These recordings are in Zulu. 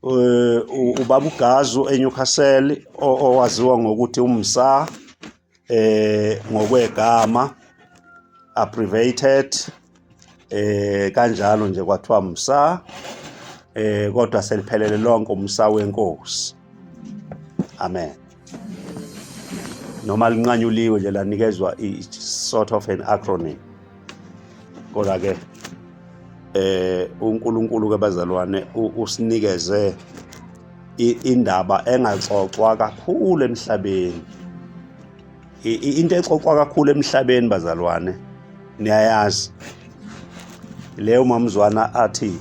ubaba uGazu eNewcastle owaziwa ngokuthi uMsa ngokwegama abbreviated kanjalo nje kwathiwa Msa kodwa seliphelele lonke uMsa wenkosi. Amen. Noma linqanyuliwe nje lanikezwa sort of an acronym. Kodwa ke uNkulunkulu ke bazalwane usinikeze indaba engaxoxwa kakhulu emhlabeni. Into exoxwa kakhulu emhlabeni bazalwane niyayazi leyo mamzwana athi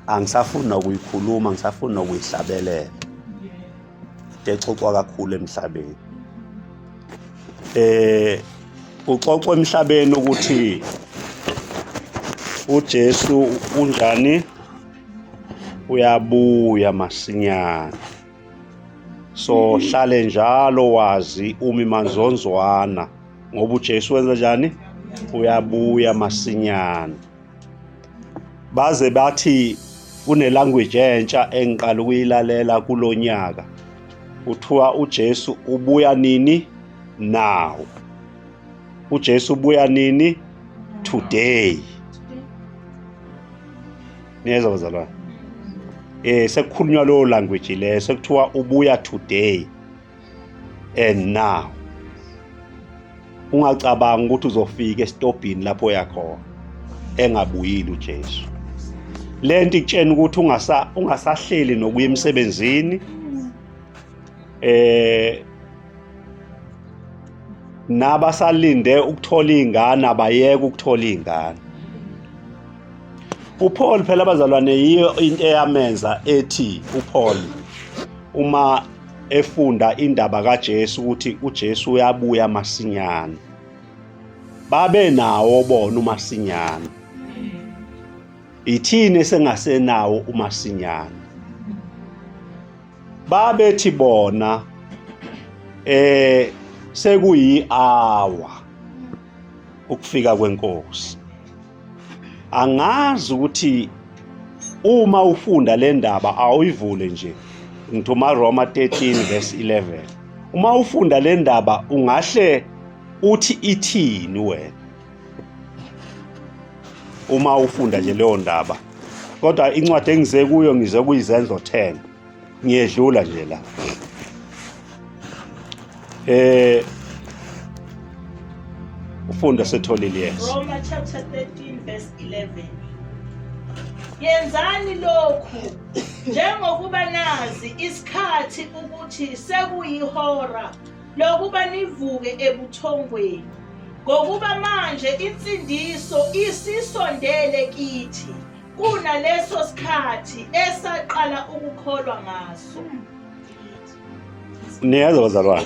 angisafuni ukuyikhuluma, ngisafuni ukuyihlabelela. Exoxwa kakhulu emhlabeni. Uxoxwa emhlabeni ukuthi uJesu unjani, uyabuya masinyane. So hlale njalo wazi uma imanzonzwana ngoba uJesu wenza njani, uyabuya masinyane. Baze bathi kune language entsha engiqala ukuyilalela kulonyaka, uthiwa uJesu ubuya nini, now. uJesu ubuya nini, today. Niyezwa bazalwane? Sekukhulunywa lo language le, sekuthiwa ubuya today and now. Ungacabanga ukuthi uzofika estopini lapho uyakhona engabuyile uJesu. Lento ikutshena ukuthi ungasahleli nokuya emsebenzini, nabasalinde ukuthola izingane abayeke ukuthola izingane. uPaul phela abazalwane yiyo into eyamenza ethi uPaul uma efunda indaba kaJesu ukuthi uJesu uyabuya masinyane, babe nawo bona umasinyane. Ithini sengasenawo umasinyane? Babethi bona sekuyi-hour ukufika kwenkosi. Angazi ukuthi uma ufunda le ndaba awuyivule nje ngithuma Roma 13 verse 11. Uma ufunda le ndaba ungahle uthi ithini wena uma ufunda nje leyo ndaba. Kodwa incwadi engize kuyo ngize kuyizenzo 10. Ngiyedlula nje la. Ufunda setholile yes. Roma chapter 13 verse 11. Yenzani lokhu njengokuba nazi isikhathi ukuthi sekuyihora lokuba nivuke ebuthongweni, ngokuba manje insindiso isisondele kithi kunaleso sikhathi esaqala ukukholwa ngaso. Niyezwa bazalwane?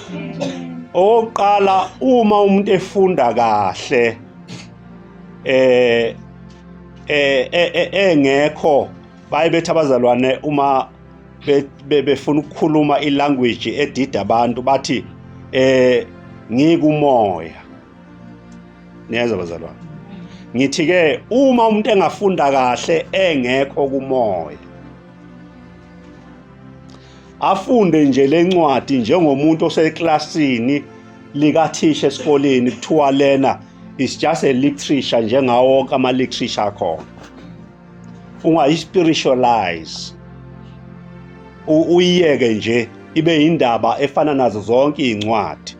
Oqala uma umuntu efunda kahle engekho bayibethi abazalwane uma befuna ukukhuluma ilanguage edida abantu bathi ngikumoya. Niyezwa bazalwane? Ngithi ke uma umuntu engafunda kahle engekho kumoya, afunde nje lencwadi njengomuntu oseklasini likathisha esikoleni kuthiwa lena is just a literature njengawo wonke ama literature akhona. Ungayi-spiritualize, uyiyeke nje ibe indaba efana nazo zonke izincwadi.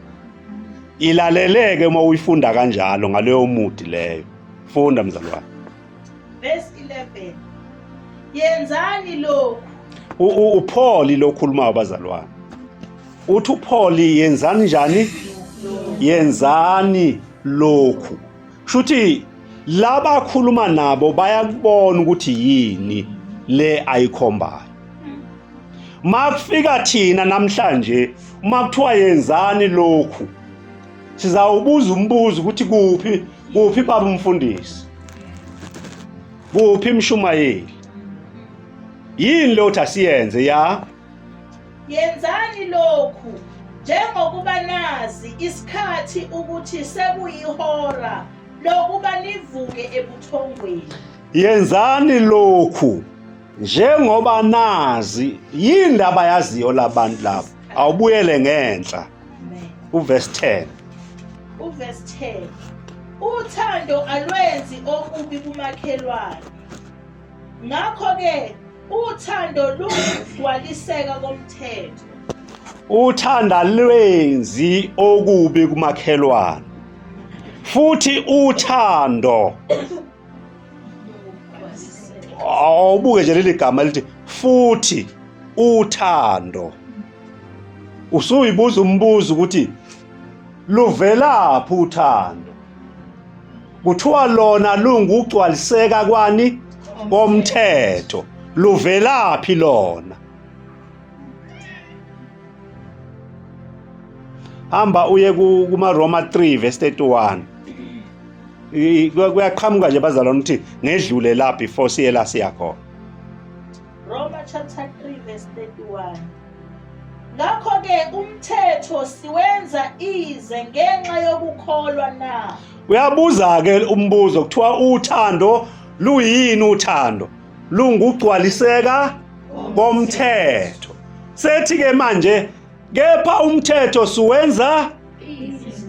Ilaleleke uma uyifunda kanjalo ngaleyo mudi leyo. Funda mzalwane. Verse 11. Yenzani lokhu. uPaul lokhuluma abazalwane. Uthi uPaul yenzani njani? Yenzani lokhu. Shuthi laba khuluma nabo bayakubona ukuthi yini le ayikhombayo. Makufika thina namhlanje uma kuthiwa yenzani lokhu, sizawubuza umbuzo ukuthi kuphi baba umfundisi, kuphi mshumayeli, yini lo thasiyenze ya? Yenzani lokhu njengokuba nazi isikhathi ukuthi sekuyihora lokuba nivuke ebuthongweni. Yenzani lokhu njengoba nazi yindaba yaziyo labantu labo awubuyele ngenhla Amen. uverse 10 Uverse 10. Uthando alwenzi okubi kumakhelwane. Ngakho-ke uthando lugcwaliseka komthetho. uthanda lwenzi okubi kumakhelwane futhi uthando awubuke nje leli gama lithi futhi uthando usuyibuza umbuzo ukuthi luvelaphi uthando kuthiwa lona lungugcwaliseka kwani komthetho luvelaphi lona hamba uye kuma-Roma 3 verse 31 kuyaqhamuka nje bazalwane ukuthi ngedlule la before siye la siyakhona Roma chapter 3 verse 31. Ngakho-ke umthetho siwenza ize ngenxa yokukholwa na. uyabuza-ke umbuzo kuthiwa uthando luyini uthando lungugcwaliseka komthetho sethi-ke manje kepha umthetho siwenza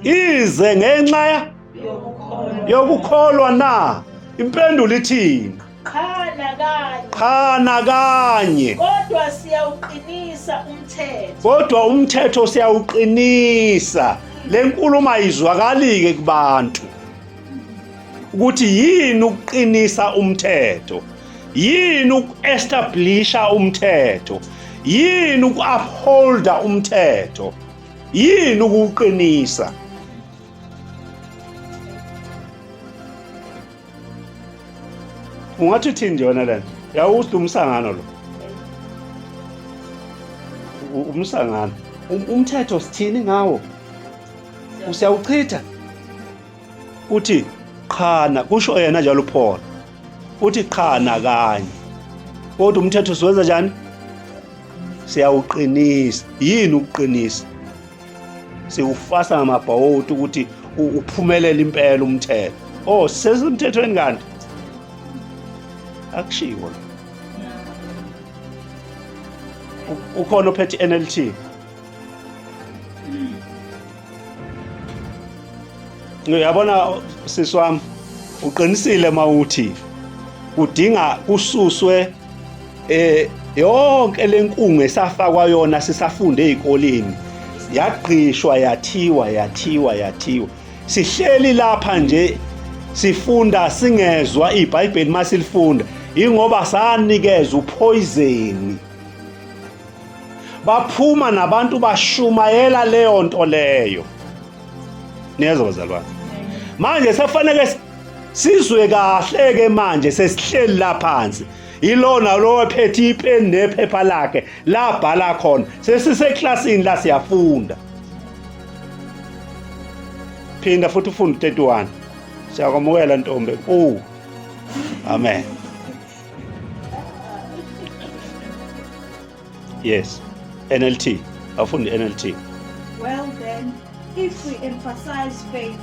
ize ngenxa yokukholwa na impendulo ithini Cha nakanye. kodwa Siyawuqinisa umthetho. kodwa umthetho siyawuqinisa le nkulumo ayizwakali-ke kubantu ukuthi yini ukuqinisa umthetho yini uku-establisha umthetho yini uku-upholda umthetho yini ukuwuqinisa ungathi uthini nje wona lento yawuzwa umsangano lo umsangano umthetho sithini ngawo usiyawuchitha uthi qhana kusho yena njalo Paul uthi qhana kanye kodwa umthetho siwenza njani siyawuqinisa yini ukuqinisa siwufasa ngamabhawoti ukuthi uphumelele impela umthetho oh sesemthethweni kanti akushiwo ukhona ophethe NLT uyabona sisi wami uqinisile mawuthi kudinga kususwe yonke lenkungu esafakwa yona sisafunde ezikoleni yaqhishwa yathiwa sihleli lapha nje sifunda singezwa iBhayibheli masilifunda ingoba sanikeza upoison baphuma nabantu bashumayela leyo nto leyo niyezwa bazalwane manje safanele sizwe kahle ke manje sesihleli la phansi ilona lo ephethe ipeni nephepha lakhe labhala khona sesiseklasini la siyafunda phinda futhi ufunda 31 siyakwamukela ntombi amen yes NLT afundi NLT Well then, if we emphasize faith,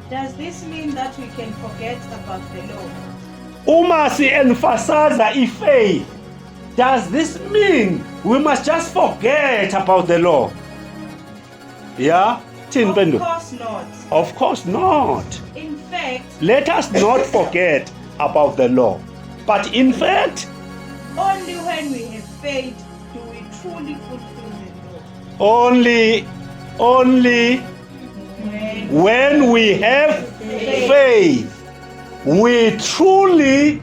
does this mean that we can forget about the law? uma si-emphasize i-faith does this mean we must just forget about the law yeah thini Of mpendulo course not. of course not In fact, let us not forget about the law but in fact only when we have faith do we truly fulfill the law. only when we have faith we truly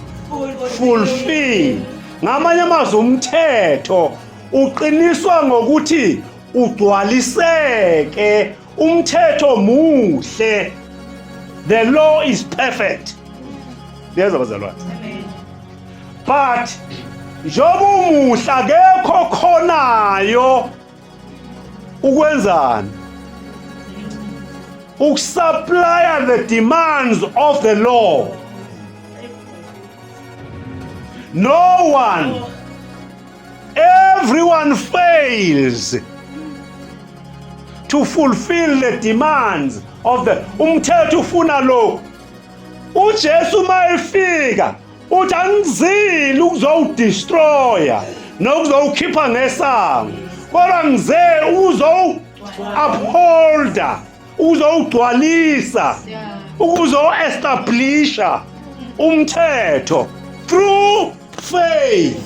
fulfill ngamanye amazwi umthetho uqiniswa ngokuthi ugcwaliseke umthetho muhle the law is perfect yezwa bazalwane Amen. but njoba umuhle akekho khonayo ukwenzani ukusupply the demands of the law no one everyone fails to fulfill the demands of the umthetho ufuna lo uJesu mayefika uthi angizile ukuzowudestroya nokuzowukhipha ngesango, kodwa ngize ukuzow-upholda, ukuzowugcwalisa, ukuzow-establisha umthetho through faith.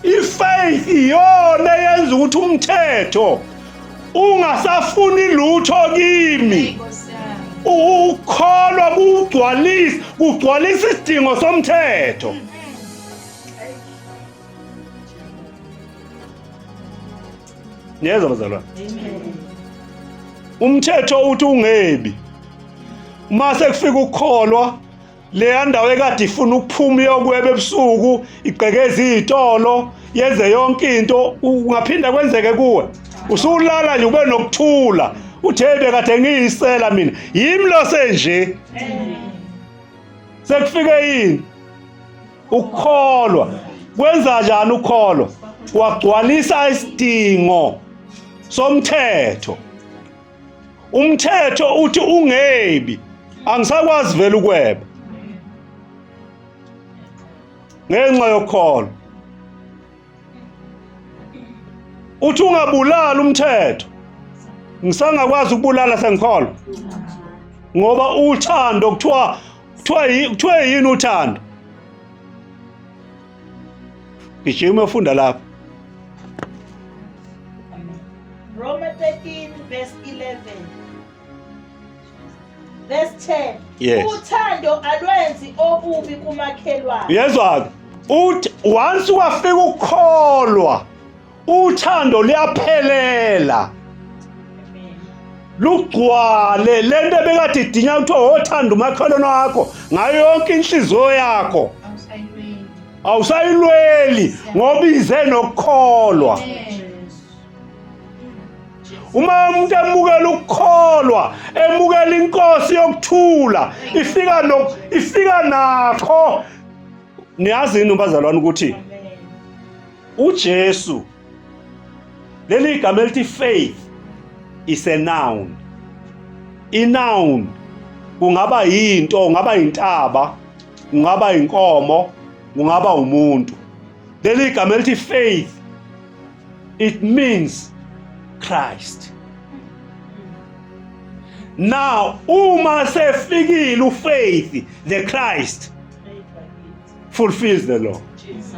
I-faith iyona eyenza ukuthi umthetho ungasafuni lutho kimi. Ukholwa kugcwalisa isidingo somthetho. Yezwa bazalwane, umthetho uthi ungebi. Mase kufika ukukholwa, leya ndawo ekade ifuna ukuphuma iyokweba ebusuku, igqekeza izitolo, yenze yonke into, ungaphinda kwenzeke kuwe. Usulala nje ube nokuthula, uthi hey bekade ngiyisela mina, yimi lo senje. Sekufike yini ukukholwa? Kwenza njani ukukholwa? Wagcwalisa isidingo somthetho. Umthetho uthi ungebi, angisakwazi vele ukweba ngenxa yokukholwa. Uthi ungabulali umthetho, ngisangakwazi ukubulala sengikholwa, ngoba uthando kuthiwa yini uthando? Gijima ufunda lapha. Romans 13 verse 11. Verse 10. Yes. Uthando alwenzi obubi kumakhelwane. Yezwa, uthi once wafika ukukholwa, uthando liyaphelela. Lugcwale lento ebekade idinya kuthiwa othanda umakhelwane wakho ngayo yonke inhliziyo yakho. Awusayilweli ngoba ize nokukholwa. Uma umuntu emukela ukukholwa, emukela inkosi yokuthula, ifika nakho. Niyazi yini bazalwane ukuthi uJesu, leli igama elithi faith is a noun. I-noun kungaba yinto, kungaba intaba, kungaba inkomo, kungaba umuntu. Leli igama elithi faith, it means Christ. Now uma sefikile ufaith, the Christ fulfills the law. Jesus.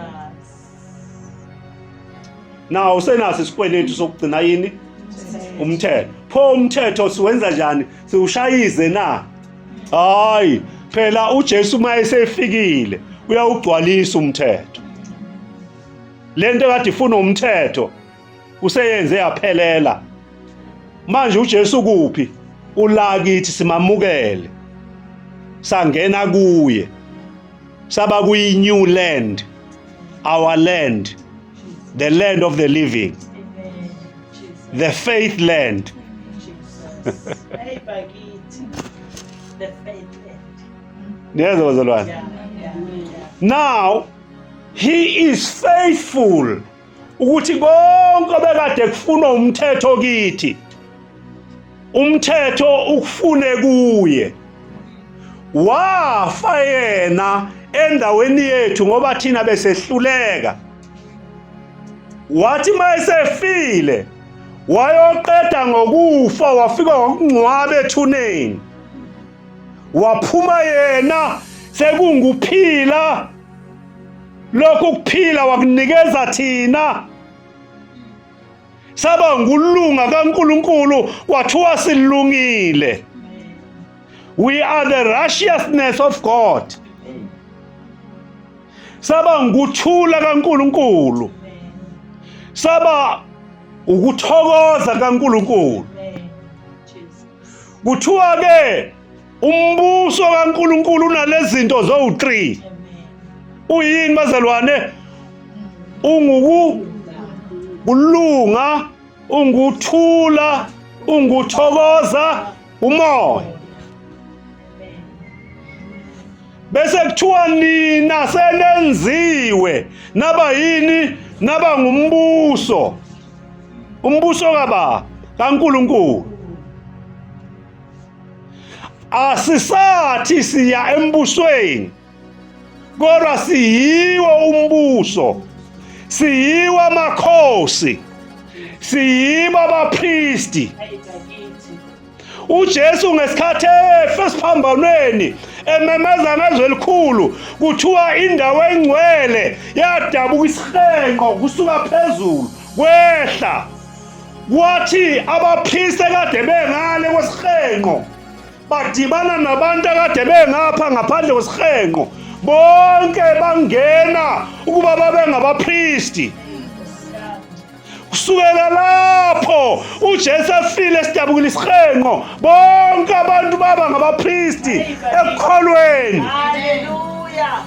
Now usenaso isikweletu sokugcina yini? Umthetho. Pho umthetho siwenza njani? Siwushayize na? Hayi, phela uJesu mayesefikile uyawugcwalisa umthetho. Lento kade ifuna umthetho useyenze yaphelela. Manje uJesu kuphi? Ula kithi simamukele. Sangena kuye. Saba kuyi new land. Our land. The land of the living. Amen. Jesus. The faith land. Jesus. Hey bakithi. The faith land. Niyezwa bazalwane. Yeah. Now he is faithful ukuthi konke bekade kufuna umthetho kithi, umthetho ukufune kuye. Wafa yena endaweni yethu ngoba thina besehluleka. Wathi mayesefile wayoqeda ngokufa, wafika ngokungcwaba ethuneni. Waphuma yena sekunguphila. Lokhu kuphila wakunikeza thina. Saba ngulunga kaNkulunkulu kwathiwa silungile. We are the righteousness of God. Saba nguthula kaNkulunkulu. Saba ukuthokoza kaNkulunkulu. Kuthiwa ke umbuso kaNkulunkulu unalezinto zo-3. Uyini bazalwane? Kulunga, unguthula, unguthokoza, umoya. Bese kuthiwa nina senenziwe naba yini? Naba ngumbuso. Umbuso kaNkulunkulu. asisathi siya embusweni kodwa siyiwo umbuso, siyiwo amakhosi, siyibo abapristi. Hayi bakithi. uJesu ngesikhathi esiphambanweni ememeza ngezwe elikhulu kuthiwa indawo engcwele yadabuka isihenqo kusuka phezulu kwehla, kwathi abapristi kade bengale kwesihenqo badibana nabantu akade bengapha ngaphandle kwesihenqo, bonke bangena ukuba babe ngabapristi. Kusukela lapho uJesu afile esidabukile isihenqo, bonke abantu baba ngabapristi ekukholweni. Hallelujah.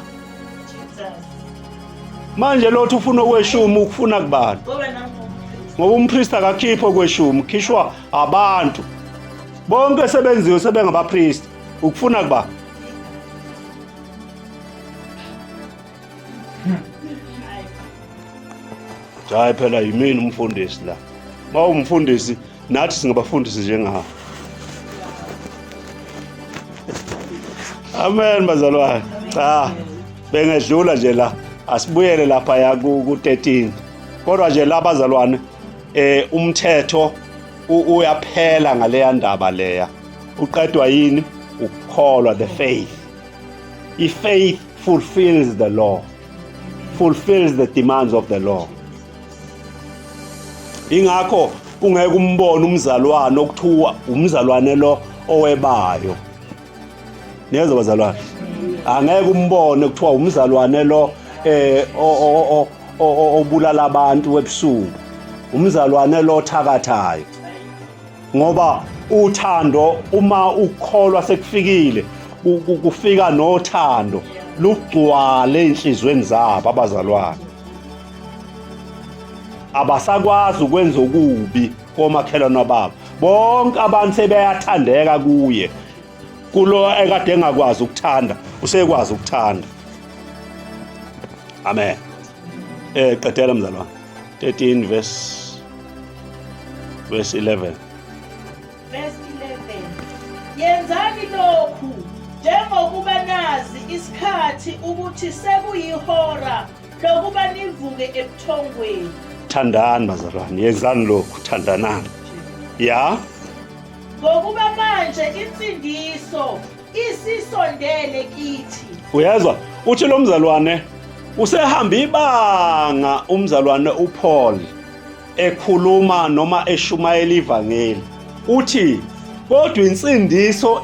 Jesus. Manje lothi ufuna ukweshuma ukufuna kubani? Ngoba nangoMkristu. Ngoba umpristi akakhipho kweshuma, khishwa abantu. Bonke sebenziwe sebengabapristi, ukufuna kubani? Hayi phela yimini umfundisi la. Umfundisi nathi singabafundisi njengawo. Amen bazalwane. Cha, bengedlula nje la. Asibuyele lapha ya ku13. Kodwa nje la bazalwane umthetho uyaphela ngale ndaba leya. Uqedwa yini? Ukukholwa, the faith. I-faith fulfills the law. Fulfills the demands of the law. Ingakho ungeke umbone umzalwane okuthiwa umzalwane lo owebayo. Niyezwa bazalwane? Angeke umbone kuthiwa umzalwane lo obulala abantu ebusuku. Umzalwane lo thakathayo. Ngoba uthando uma ukholwa sekufikile kufika nothando lugcwale enhlizweni zabo abazalwane. Abasakwazi ukwenza okubi komakhelwane babo. Bonke abantu sebeyathandeka kuye. Kulo ekade engakwazi ukuthanda, usekwazi ukuthanda. Amen. Qedela mzalwane. 13 verse 11. Verse 11. Yenzani lokhu njengokuba nazi isikhathi ukuthi sekuyihora lokuba nivuke ebuthongweni. Thandani bazalwane, yenzani lokhu, thandanani. Ya? Ngokuba manje insindiso isisondele kithi. Uyezwa? Uthi lo mzalwane usehamba ibanga umzalwane uPaul ekhuluma noma eshumayela ivangeli. Uthi kodwa insindiso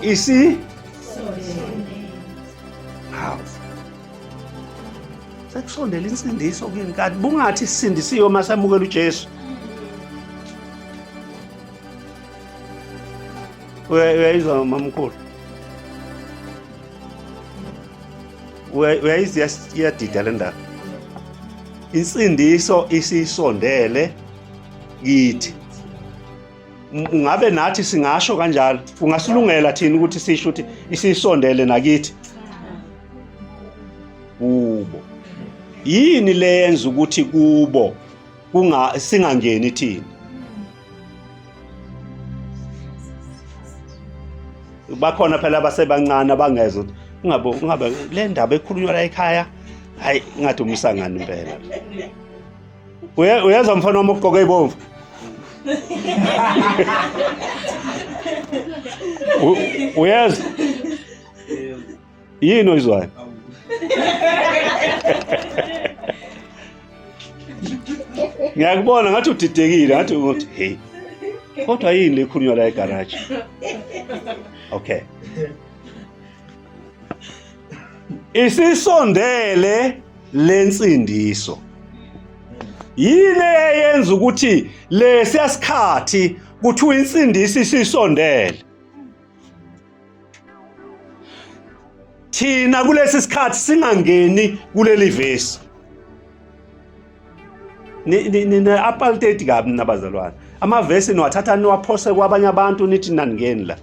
sekusondela insindiso kini kanti bungathi sisindisiwe masamukela uJesu. Uyayizwa mamkhulu? Uyayizwa iyadida le ndaba. Insindiso isisondele kithi. Ngabe nathi singasho kanjalo, kungasilungela thina ukuthi sisho ukuthi isisondele nakithi. Kubo. Yini leyenza ukuthi kubo singangeni thina? Bakhona phela abasebancane abangezwe ungabe le ndaba ekhulunywa la ekhaya hayi ngathi umsangano impela. Uyezwa mfana wami ogqoke ibomvu? Uyezwa? Yini oyizwayo? Ngiyakubona ngathi udidekile, ngathi uthi hey. Kodwa yini le khulunywa la egarage? Okay. Isisondele lensindiso. Yini eyenza ukuthi lesiyasikhathi kuthiwa insindiso isisondele? Thina kulesi sikhathi singangeni kuleli verse. Ni apartheid kabi nabazalwane. Amavesi niwathatha niwaphose kwabanye abantu nithi naningeni la.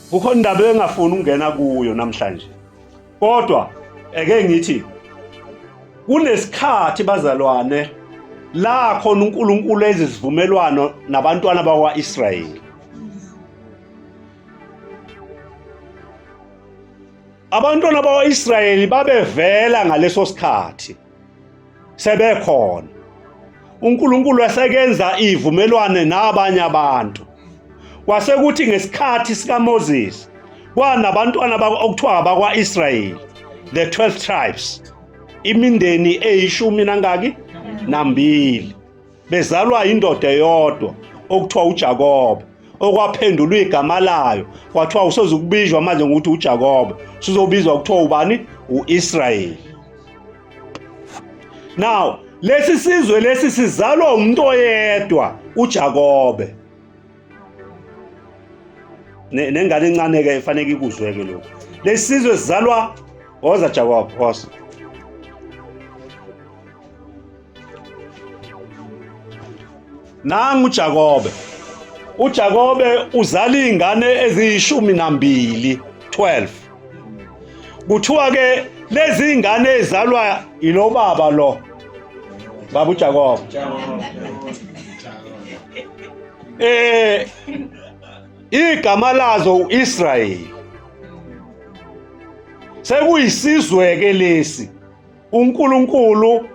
Kukhona indaba engafuni ukungena kuyo namhlanje. Kodwa eke ngithi kunesikhathi bazalwane la khona uNkulunkulu ezisivumelwano nabantwana bakwa-Israyeli. Abantwana bakwa-Israyeli babevela ngaleso sikhathi sebekhona. uNkulunkulu wasekenza ivumelwane nabanye abantu. Kwasekuthi ngesikhathi sikaMoses kwanabantwana okuthiwa abakwa-Israyeli, the 12 tribes, imindeni eyishumi nangaki nambili, bezalwa indoda eyodwa okuthiwa uJakobe, okwaphendulwa igama layo kwathiwa usozukubizwa manje ngokuthi uJakobe, usuzobizwa kuthiwa ubani? U-Israyeli. Now lesi sizwe lesi sizalwa umuntu oyedwa, uJakobe. Nengane encane ke ifanele ikuzwe ke lokho. Lesi sizwe sizalwa woza Jakobe, woza. Nangu uJakobe. uJakobe uzala izingane eziyishumi nambili, 12. Kuthiwa ke lezi zingane ezalwa yilo baba lo. Baba uJakobe. Igama lazo uIsrayeli. Sekuyisizwe ke lesi. uNkulunkulu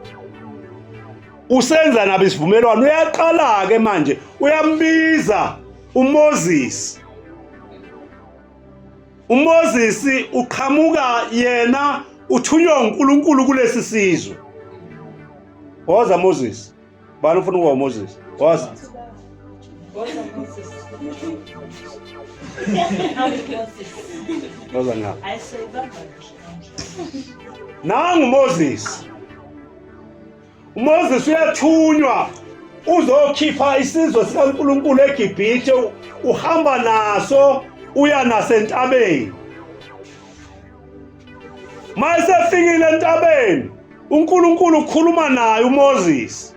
usenza nabesivumelwano, uyaqala ke manje uyambiza uMoses. uMoses uqhamuka yena uthunywa uNkulunkulu kulesi sizwe. Woza Moses. Bani ufuna ukuba uMoses? Woza. Woza nga. Nangu Moses. uMoses uyathunywa uzokhipha isizwe sikaNkulunkulu eGibhithe, uhamba naso uya nasentabeni. Mayesefikile entabeni uNkulunkulu ukhuluma naye uMoses.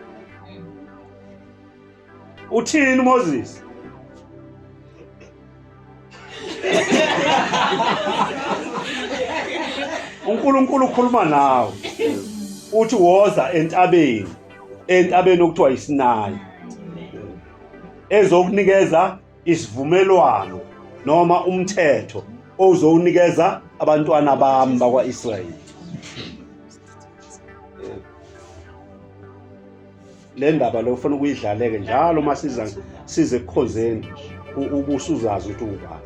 Uthini uMoses? uNkulunkulu ukhuluma nawe. Uthi woza entabeni okuthiwa iSinayi, ezokunikeza isivumelwano noma umthetho ozowunikeza abantwana bami bakwa-Israyeli. Le ndaba lo ufuna ukuyidlaleke njalo masiza size ekukhozeni ubusuzazi ukuthi ubani.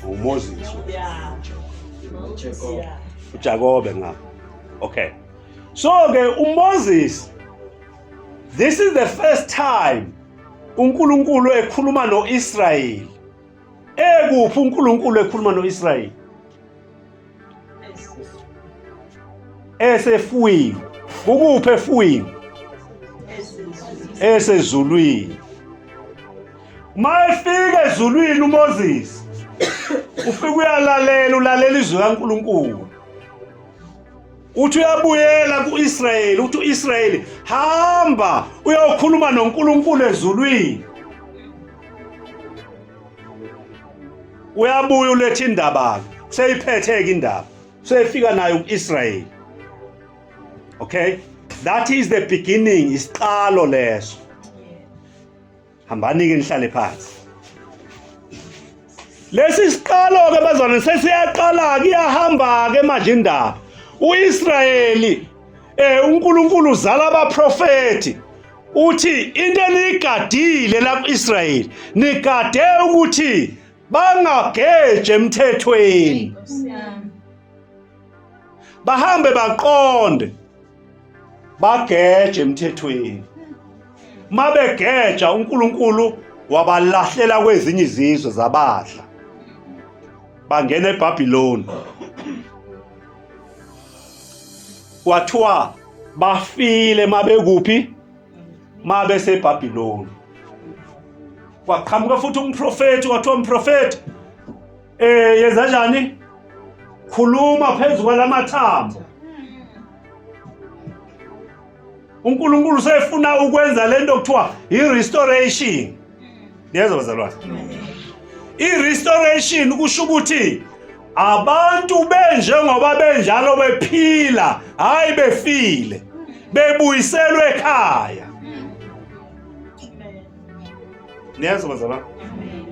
uMoses. uJakobe ngapha. Okay. So ke uMoses, this is the first time uNkulunkulu ekhuluma noIsrayeli. Ekuphi uNkulunkulu ekhuluma noIsrayeli? Esefwini. Kukuphi efwini? Esezulwini. Mayefika ezulwini uMoses ufika ulalela izwi kaNkulunkulu. Uthi uyabuyela kuIsrayeli, uthi uIsrayeli hamba uyokhuluma noNkulunkulu ezulwini. Uyabuya ulethe indaba, seyiphetheke indaba, seyifika nayo kuIsrayeli. Okay, that is the beginning, isiqalo leso. Hambani ke nihlale phansi. Lesi siqalo ke bazalwane sesiyaqala kuyahamba ke manje indaba. uIsrayeli uNkulunkulu uzala abaprofeti, uthi into enigadile la kuIsrayeli nigade ukuthi bangageje emthethweni, bahambe baqonde bageje emthethweni. Mabegeja uNkulunkulu wabalahlela kwezinye izizwe zabadla, bangena eBhabhiloni. Kwathiwa bafile mabekuphi? MabeseBhabhiloni. Kwaqhamuka futhi umprofeti, kwathiwa umprofeti yenza kanjani? Khuluma phezulu kwalamathambo. uNkulunkulu sefuna ukwenza lento okuthiwa i-restoration. Niyezwa bazalwane? I-restoration kusho ukuthi abantu benjengoba benjalo bephila, hayi befile. bebuyiselwe ekhaya. Amen. Niyazwa bazalwane? Amen.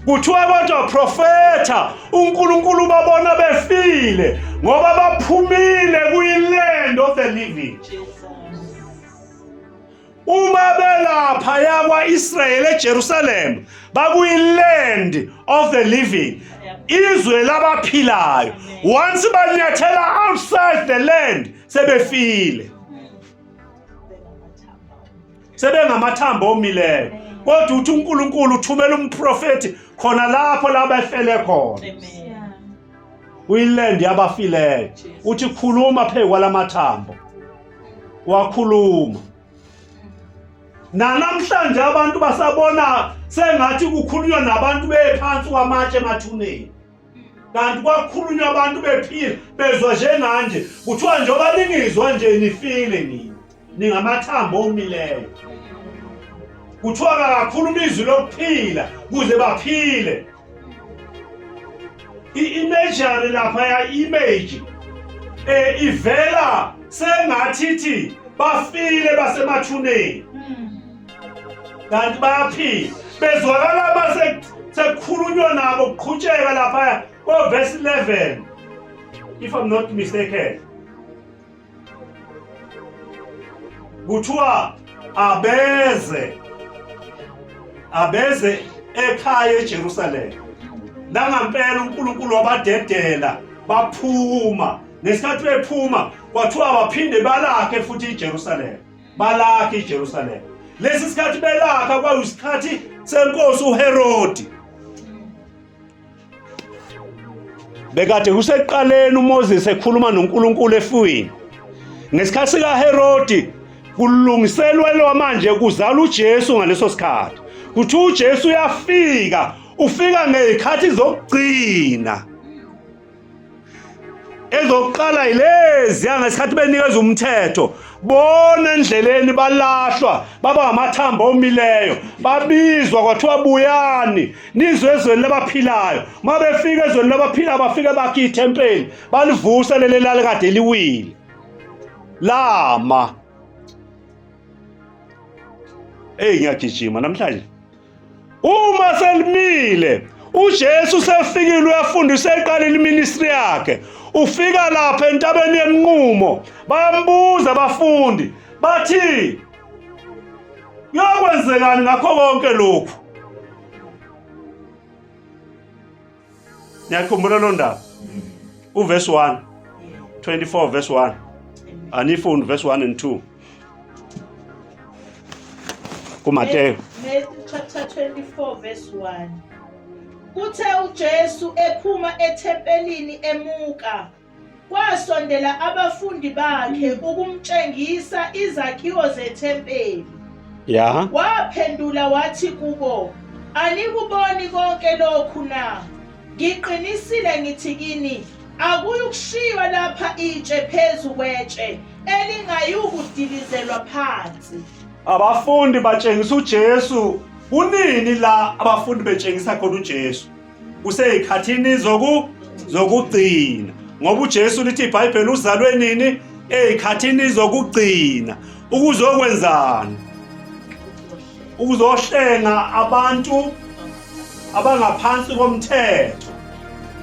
Kuthiwa kodwa profeta uNkulunkulu babona befile ngoba baphumile kwi-land of the living. Jesus. Uma belapha yakwa-Israyeli eJerusalem bakuyi-land of the living, izwe labaphilayo. Once banyathela outside the land sebefile, sebengamathambo omileyo. Kodwa uthi uNkulunkulu uthumela umprofeti khona lapho labefele khona, Amen. kwi-land yabafileyo. Uthi khuluma phezu kwalamathambo, wakhuluma. Namhlanje abantu basabona sengathi kukhulunywa nabantu bephansi kwamatshe emathuneni, kanti kwakhulunywa abantu bephila bezwa njenganje. Kuthiwa njengoba ningizwa nje nifile ningamathambo omileyo. Kuthiwa kakhuluma izwi lokuphila kuze baphile. I-imagery lapha ya-image ivela sengathi bafile basemathuneni, kanti bayaphila. Bezwakala basekukhulunywa nabo kuqhutsheka lapha ko-verse 11, if I'm not mistaken. Kuthiwa abeze ekhaya eJerusalem. Nangampela uNkulunkulu wabadedela baphuma. Nesikhathi bephuma kwathiwa baphinde balakhe futhi iJerusalem. Balakhe iJerusalem. Lesi sikhathi belakha kwayisikhathi senkosi uHerodi. Bekade kuseqaleni uMoses ekhuluma noNkulunkulu efwini. Ngesikhathi sikaHerodi kulungiselwa manje kuzala uJesu ngaleso sikhathi. Kuthi uJesu ufika ngezikhathi zokugcina. Ezokuqala yilezi ngesikhathi benikeza umthetho. Bona endleleni balahlwa baba amathambo omileyo. Babizwa kwathiwa buyani nizwe ezweni labaphilayo. Mabefika ezweni labaphilayo bafike bakhe ithempeli. Balivusa leli lalikade liwile. Lama. Ngiyagijima namhlanje. Uma selimile uJesu sefikile uyafundisa eqaleni ministry yakhe. Ufika lapha entabeni yenqumo, bayambuza abafundi bathi yokwenzekani ngakho konke lokhu. Niyakhumbula lo ndaba? Uverse 1, 24 verse 1. Anifundi verse 1 and 2. kuMateyu. Matthew chapter 24 verse 1. Kuthe uJesu ephuma ethempelini emuka, kwasondela abafundi bakhe ukumtshengisa izakhiwo zethempeli. Ya. Waphendula wathi kubo, anikuboni konke lokhu na? Ngiqinisile ngithi kini, akuyukushiywa lapha itshe phezu kwetshe elingayukudilizelwa phansi. Abafundi batshengisa uJesu. Unini la abafundi betshengisa khona uJesu? Kuseyikhathini zokugcina. Ngoba uJesu lithi iBhayibheli uzalwe nini? Ezikhathini zokugcina. Ukuzokwenzani? Ukuzohlenga abantu abangaphansi komthetho.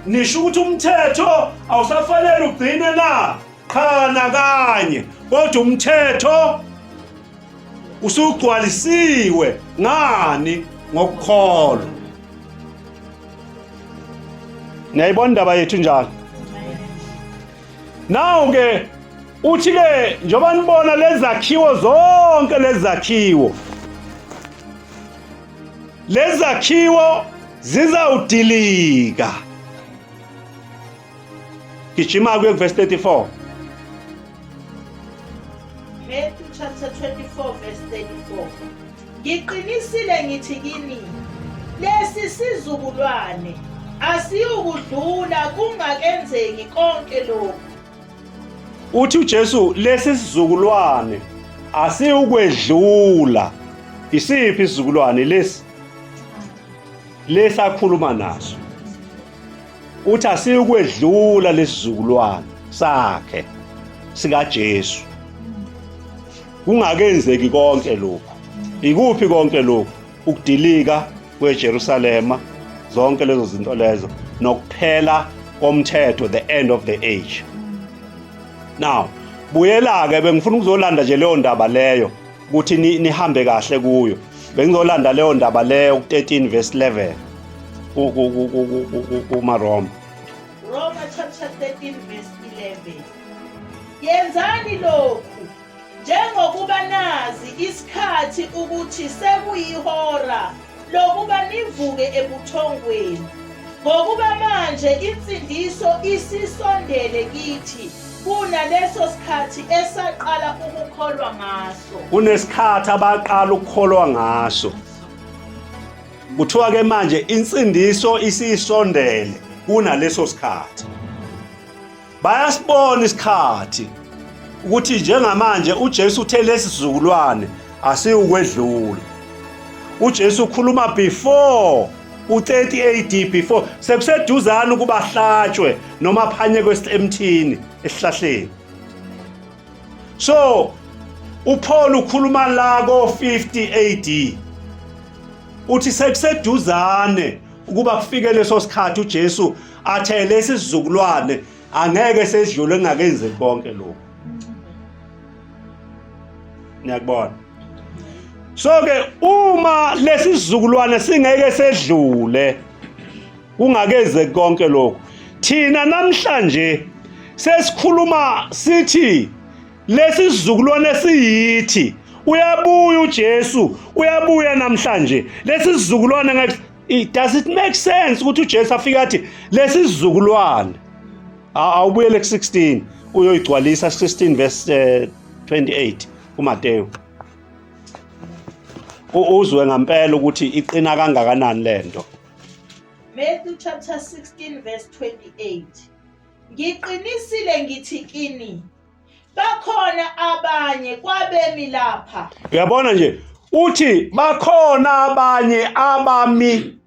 Nisho ukuthi umthetho awusafanele ugcine na? Cha nakanye. Kodwa umthetho usugcwalisiwe ngani? Ngokukholwa. Niyayibona indaba yethu njalo. Nawu ke uthi ke njoba nibona lezakhiwo zonke lezakhiwo. Lezakhiwo zizawudilika. Gijima kuye verse 34. Matthew chapter 24 verse 34. Ngiqinisile ngithi kini, lesi sizukulwane asiyukudlula kungakenzeki konke lokhu. Uthi uJesu lesi sizukulwane asiyukwedlula. Isiphi isizukulwane lesi? Lesakhuluma naso. Uthi asiyukwedlula lesizukulwane sakhe sika Jesu. kungakenzeki konke lokhu. Ikuphi konke lokhu? Ukudilika kweJerusalema, zonke lezo zinto lezo, nokuphela komthetho, the end of the age. Now buyela-ke bengifuna ukuzolanda nje leyo ndaba leyo ukuthi nihambe kahle kuyo. Bengizolanda leyo ndaba leyo ku-13 verse 11 kumaRoma. Roma chapter 13 verse 11. Yenzani lokhu njengokuba nazi isikhathi ukuthi sekuyihora lokuba nivuke ebuthongweni, ngokuba manje insindiso isisondele kithi kunaleso sikhathi esaqala ukukholwa ngaso. Kunesikhathi abaqala ukukholwa ngaso. Kuthiwa-ke manje insindiso isisondele kunaleso sikhathi. Bayasibona isikhathi ukuthi njengamanje uJesu uthe lesi sizukulwane asiwukwedlula. uJesu ukhuluma before u-30 AD, before sekuseduzana ukuba ahlatshwe noma aphanyekwe emthini esihlahleni. So uPaul ukhuluma la ko-50 AD uthi sekuseduzane ukuba kufike leso sikhathi uJesu athe lesi sizukulwane angeke sedlule engakenzeki konke lokhu. Niyakubona? So-ke uma lesi sizukulwane singeke sedlule kungakenzeki konke lokhu, thina namhlanje sesikhuluma sithi lesi sizukulwane siyithi uyabuya uJesu, uyabuya namhlanje. Lesi sizukulwane does it make sense ukuthi uJesu afika athi lesi sizukulwane awubuyele ku-16 uyoyigcwalisa 16 verse 28 kuMateyu. Uzwe ngempela ukuthi iqina kangakanani lento. Matthew chapter 16 verse 28. Ngiqinisile ngithi kini bakhona abanye kwabemi lapha. Uyabona nje uthi bakhona abanye abami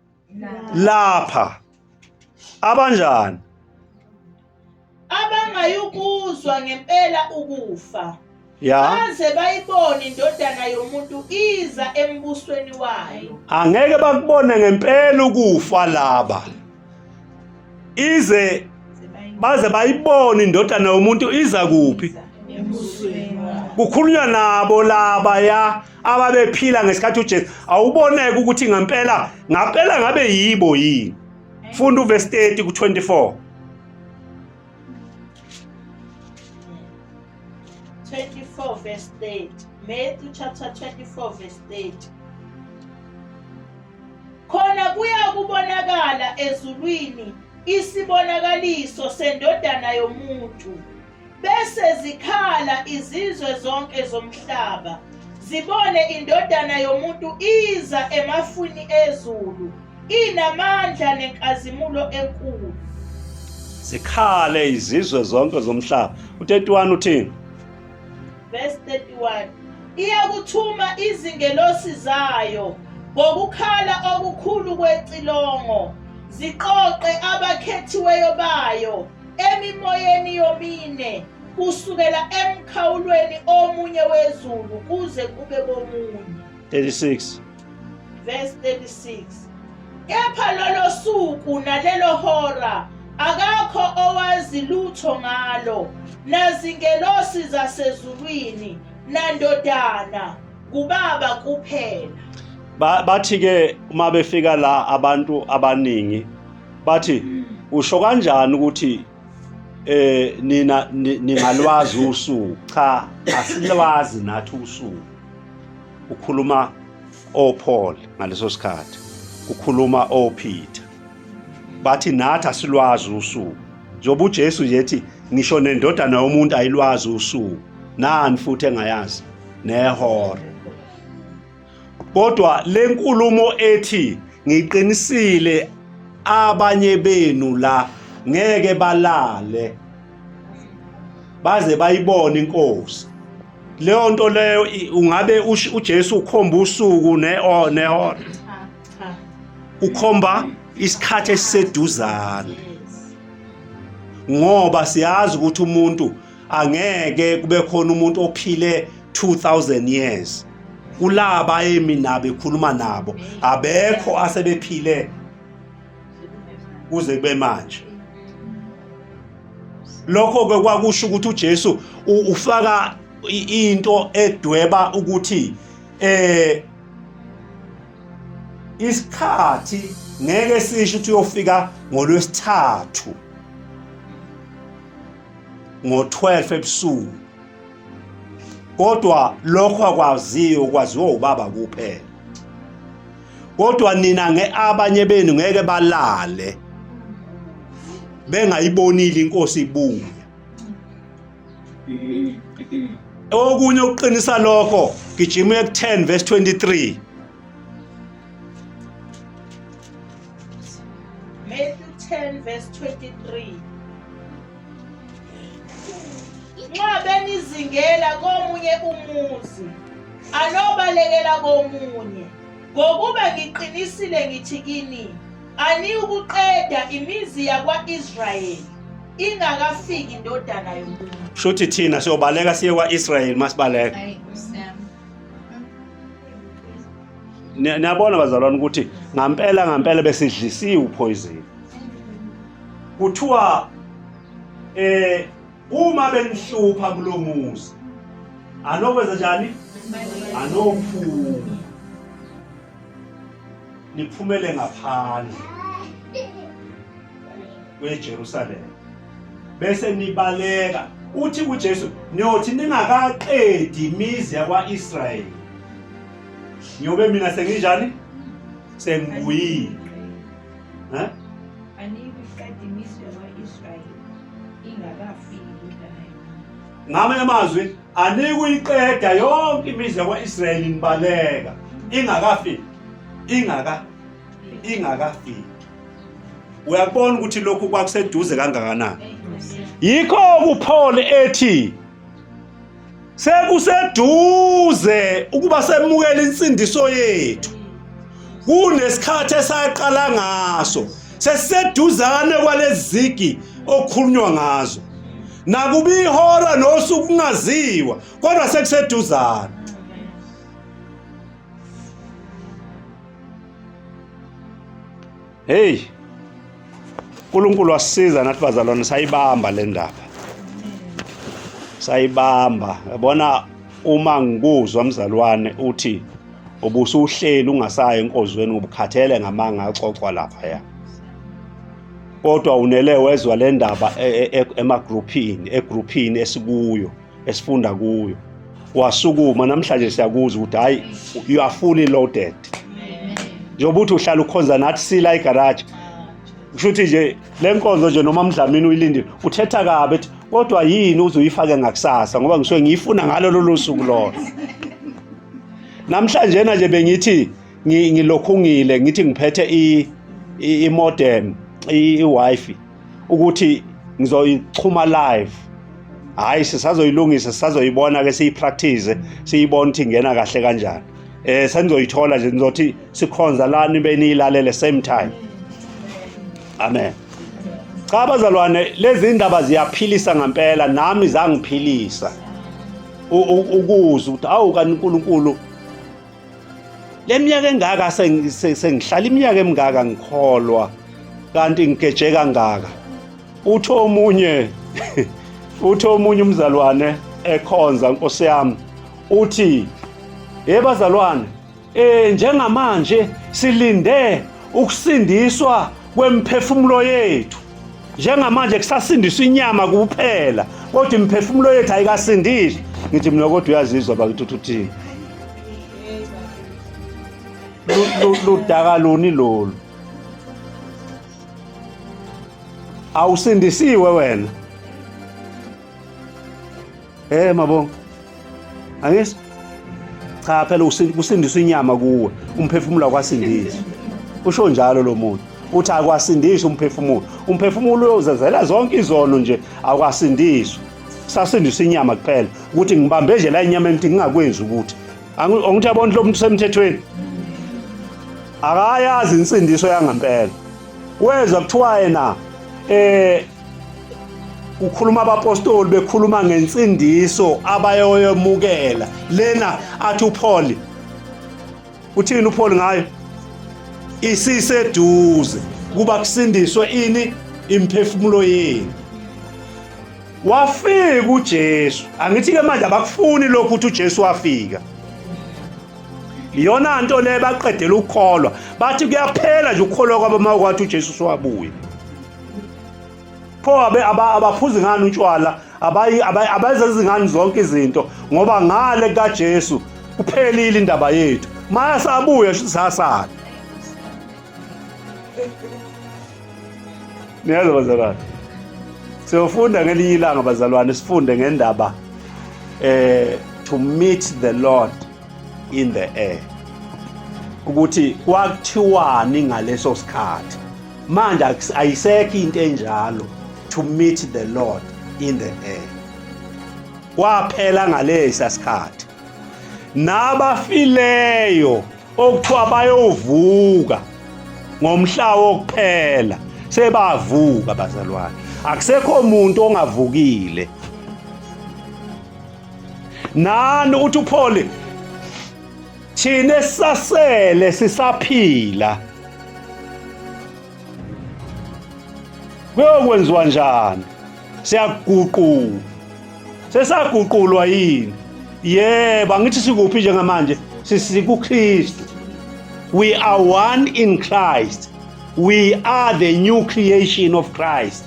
lapha. Abanjani? Abangayukuzwa ngempela ukufa. Ya. Baze bayibone indodana yomuntu iza embusweni wayo. Angeke bakubone ngempela ukufa laba. Ize baze bayibone indodana yomuntu iza kuphi? Kukhulunywa nabo laba ya ababephila ngesikhathi uJesu. Awuboneke ukuthi ngempela ngabe yibo yini. Funda uverse 30 ku-24. 24 verse 30. Matthew chapter 24 verse 30. Khona kuya kubonakala ezulwini isibonakaliso sendodana yomuntu, bese zikhala izizwe zonke zomhlaba zibone indodana yomuntu iza emafuni ezulu inamandla nenkazimulo enkulu. Zikhale izizwe zonke zomhlaba. U31 uthini? Verse 31. Iyakuthuma izingelosi zayo ngokukhala okukhulu kwecilongo, ziqoqe abakhethiweyo bayo emimoyeni yomine kusukela emkhawulweni omunye wezulu kuze kube komunye. 36. Verse 36. Kepha lolo suku nalelo hora akakho owazi lutho ngalo, nazingelosi zasezulwini nandodana kubaba kuphela. Bathi-ke uma befika la abantu abaningi bathi usho kanjani ukuthi nina ningalwazi usuku? Cha, asilwazi nathi usuku. Ukhuluma oPaul ngaleso sikhathi, ukhuluma oPeter. Bathi nathi asilwazi usuku. Njengoba uJesu yethi ngisho nendodana yomuntu ayilwazi usuku, nani futhi engayazi nehora. Kodwa lenkulumo ethi ngiqinisile abanye benu la ngeke balale baze bayibone inkosi. Leyo nto leyo ungabe uJesu ukhomba usuku nehora, ukhomba isikhathi esiseduzane, ngoba siyazi ukuthi umuntu angeke kube khona umuntu ophile 2000 years kulaba emina bekhuluma nabo abekho asebephile kuze kube manje. Lokho ke kwakusho ukuthi uJesu ufaka into edweba ukuthi isikhathi ngeke sisho ukuthi uyofika ngolwesithathu ngo-12 ebusuku, kodwa lokho kwaziwa ubaba kuphela. Kodwa nina abanye benu ngeke balale bengayibonile inkosi ibuya. Okunye ukuqinisa lokho gijima ku-10 verse 23. Matthew 10 verse 23. Nxa benizingela komunye umuzi, anobalekela komunye, ngokuba ngiqinisile ngithi kini, ani ukuqeda imizi yakwa-Israyeli ingakafiki indodana yomuntu. Shuthi thina siyobaleka siye kwa-Israyeli masibaleka. Niyabona bazalwane ukuthi ngampela besidlisiwe uphoyizini. Kuthiwa uma benihlupha kulo muzi, anokwenza njani? Anokuphuma. Niphumele ngaphandle kweJerusalema. Bese nibaleka. Uthi kuJesu, niyothi ningakaqedi imizi yakwa-Israyeli, ngiyobe mina senginjani? Sengibuyile. Ngamanye amazwi, anikuyiqeda yonke imizi yakwa-Israyeli nibaleka ingakafiki. Ingakafiki. Uyakubona ukuthi lokhu kwakuseduze kangakanani? Yikho uPaul ethi sekuseduze ukuba semukele insindiso yethu. Kunesikhathi esaqala ngaso, sesiseduzane kwalezi zigi okukhulunywa ngazo. Nakuba ihora nosuku kungaziwa, kodwa sekuseduzane. Hey, uNkulunkulu wasisiza nathi bazalwane sayibamba le ndaba. Sayibamba. Yabona uma ngikuzwa mzalwane uthi ubusuhleli ungasayi enkozweni ubukhathele ngamanga axoxwa lapha ya. Kodwa unele wezwa le ndaba egroupini esikuyo, esifunda kuyo. Wasukuma namhlanje siyakuzwa ukuthi hayi you are fully loaded. Njengoba uthi uhlala ukhonza nathi sila egarage. Kushuthi nje lenkonzo nje noma Mdlamini uyilindile uthetha kabe ethi kodwa yini uzuyifake ngakusasa ngoba ngisuke ngiyifuna ngalo lolu suku lolo. Namhlanje nje bengithi ngilokhungile ngithi ngiphethe imodem i-Wi-Fi ukuthi ngizoyichuma live. Hayi sisazoyilungisa sisazoyibona ke siyipractice siyibona ukuthi ingena kahle kanjani. Senizoyithola nje nizothi sikhonza la nibe niyilalele same time. Amen. Cha bazalwane lezi ndaba ziyaphilisa ngempela nami zangiphilisa. Ukuzwa ukuthi awu kaNkulunkulu leminyaka engaka sengihlala iminyaka emingaka ngikholwa kanti ngigeje kangaka. Uthi omunye umzalwane ekhonza Nkosi yami uthi bazalwane njengamanje silinde ukusindiswa kwemphefumulo yethu. Njengamanje kusasindiswa inyama kuphela kodwa imphefumulo yethu ayikasindiswa. Ngithi mina kodwa uyazizwa bakithi uthini? Ludaka luni lolu? Awusindisiwe wena. Mabonga. Angisi? Cha phela usindiswa inyama kuwe, umphefumulo akwasindiswa. Usho njalo lo muntu. Uthi akwasindiswa umphefumulo. Umphefumulo uyozazela zonke izono nje akwasindiswa. Sasindiswa inyama kuphela. Ukuthi ngibambe nje la inyama emithi ngingakwenzi ukuthi. Angithi yabona lo muntu semthethweni. Akayazi insindiso yangempela. Wezwa kuthiwa yena ukhuluma abapostoli bekhuluma ngensindiso abayoyemukela lena athi uPaul uthini uPaul ngayo isiseduze kuba kusindiswe ini imphefumulo yenu wafika uJesu angithi ke manje abakufuni lokhu ukuthi uJesu wafika iyona nto le baqedela ukukholwa bathi kuyaphela nje ukukholwa kwabo mawukwathi uJesu sowabuya pho abaphuzi ngani utshwala abazenza ngani zonke izinto ngoba ngale kaJesu kuphelile indaba yethu maya sabuya sisasala niyazi bazalwane siyofunda ngelinye ilanga bazalwane sifunde ngendaba to meet the Lord in the air ukuthi kwakuthiwani ngaleso sikhathi manje ayisekho into enjalo to meet the Lord in the air kwaphela ngalesa sikhathi nabafileyo okuthiwa bayovuka ngomhla wokuphela sebavuka bazalwane akusekho umuntu ongavukile nani uthi uPaul thina sisasele sisaphila kuyokwenziwa njani siyaguqulwa sesaguqulwa yini yebo angithi sikuphi njengamanje sisikuKristu we are one in Christ we are the new creation of Christ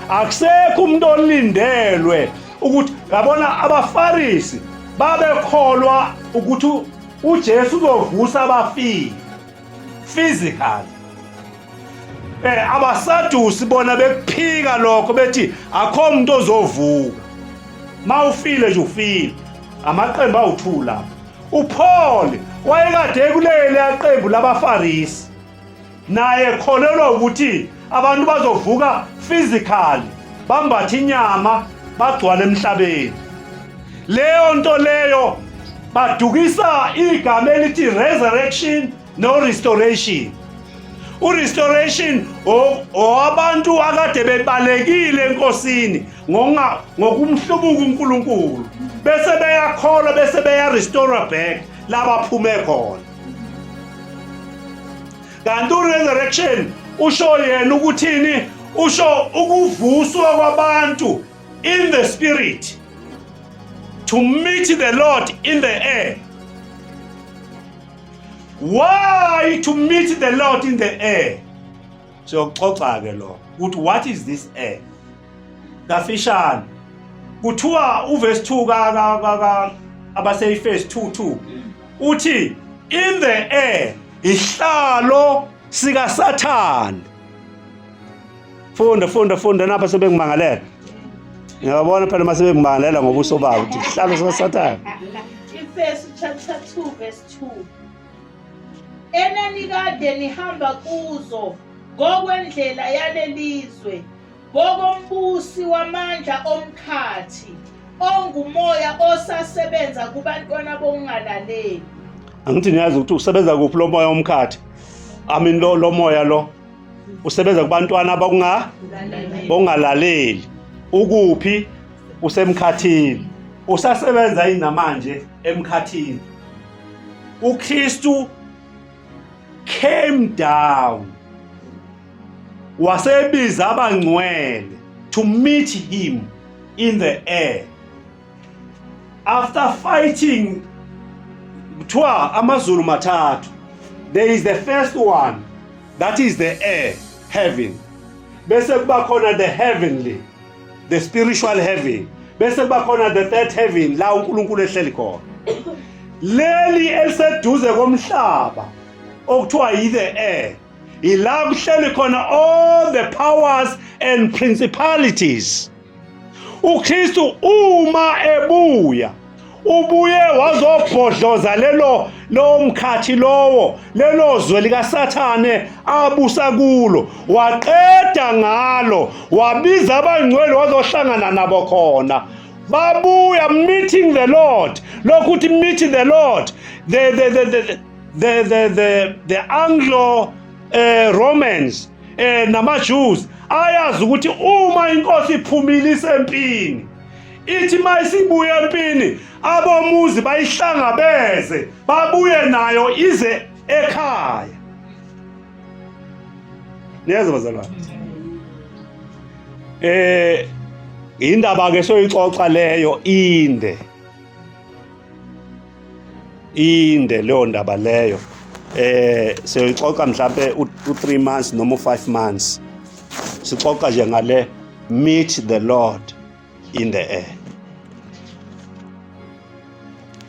akusekho umuntu olindelwe ukuthi yabona abafarisi babekholwa ukuthi uJesu uzovusa abafile physical abasadusi bona bekuphika lokho bethi akho umuntu ozovuka mawufile nje ufile amaqembu awuthula uPaul wayekade kuleli aqembu labafarisi naye kholelwa ukuthi abantu bazovuka physically bambatha inyama bagcwala emhlabeni leyo nto leyo badukisa igama elithi resurrection no restoration urestoration abantu akade bebalekile enkosini ngokumhlubuka uNkulunkulu bese beyakholwa bese beya-restore back labaphume khona kanti uresurrection usho yena ukuthini usho ukuvuswa kwabantu in the spirit to meet the Lord in the air. Why to meet the Lord in the air? So what is this air? Kafishane kuthiwa uverse 2 abase verse 2 uthi in the air ihlalo sika Satan. Funda napha sebengimangalela. Ngiyabona phela mase bengimangalela ngobuso babo ukuthi ihlalo sika Satan. Efesu chapter 2 verse 2. Enanikade nihamba kuzo ngokwendlela yalelizwe ngokombusi wamandla omkhathi ongumoya osasebenza kubantwana bongalaleli. Angithi niyazi ukuthi usebenza kuphi lo moya omkhathi? Lo moya lo usebenza kubantwana bongalaleli. Ukuphi? Usemkhathini. Usasebenza yini namanje emkhathini? uKristu came down wasebiza abangcwele to meet him in the air after fighting kuthiwa amazulu mathathu. There is the first one, that is the air, heaven. Bese kuba khona the heavenly, the spiritual heaven. Bese kuba khona the third heaven la uNkulunkulu ehleli khona. Leli eliseduze komhlaba okuthiwa yi the air ila kuhleli khona all the powers and principalities. uKristu uma ebuya ubuye wazobhodloza lo mkhathi lowo lelo zwe lika Sathane abusa kulo waqeda ngalo wabiza abangcwele wazohlangana nabo khona babuya meeting the Lord. Lokuthi meet the Lord, the Anglo Romans namaJews ayazi ukuthi uma inkosi iphumile isempini ithi mayisibuya empini abomuzi bayihlangabeze babuye nayo ize ekhaya. Niyezwa bazalwane? Indaba ke soyixoxa leyo inde leyo ndaba leyo. Siyoyixoxa mhlawumbe u3 months noma u5 months. Sixoxa nje ngale meet the Lord in the air.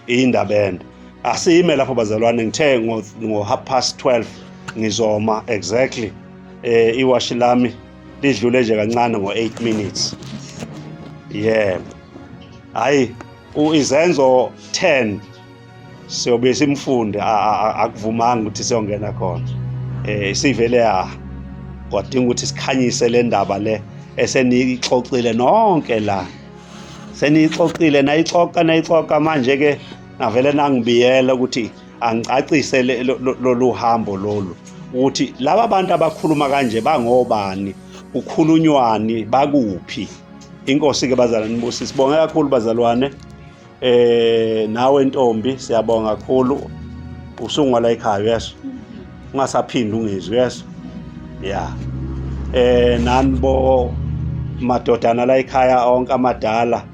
Indaba ende. Asime lapho bazalwane, ngithe ngo 12:30 ngizoma exactly iwashi lami lidlule nje kancane ngo8 minutes. Hayi izenzo 10 siyobe simfunde akuvumanga ukuthi siyongena khona. Sivele kwadinga ukuthi sikhanyise le ndaba le esenixoxile nonke la. Senixoxile nayixoxa manje ke navele nangibiyela ukuthi angicacise lolu hambo lolu ukuthi laba bantu abakhuluma kanje bangobani, ukhulunywani, bakuphi. Inkosi ke bazalwane Mbusi, sibonge kakhulu bazalwane. Nawe Ntombi siyabonga kakhulu usungwala ekhaya yeso. Ungasaphindi ungizwe yeso. Nanbo madodana la ekhaya onke amadala,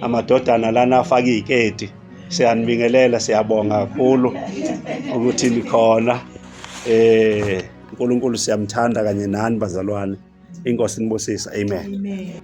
amadodana lana afaka iziketi. Siyanibingelela, siyabonga kakhulu ukuthi nikhona. uNkulunkulu siyamthanda kanye nani bazalwane. Inkosi nibusisa. Amen.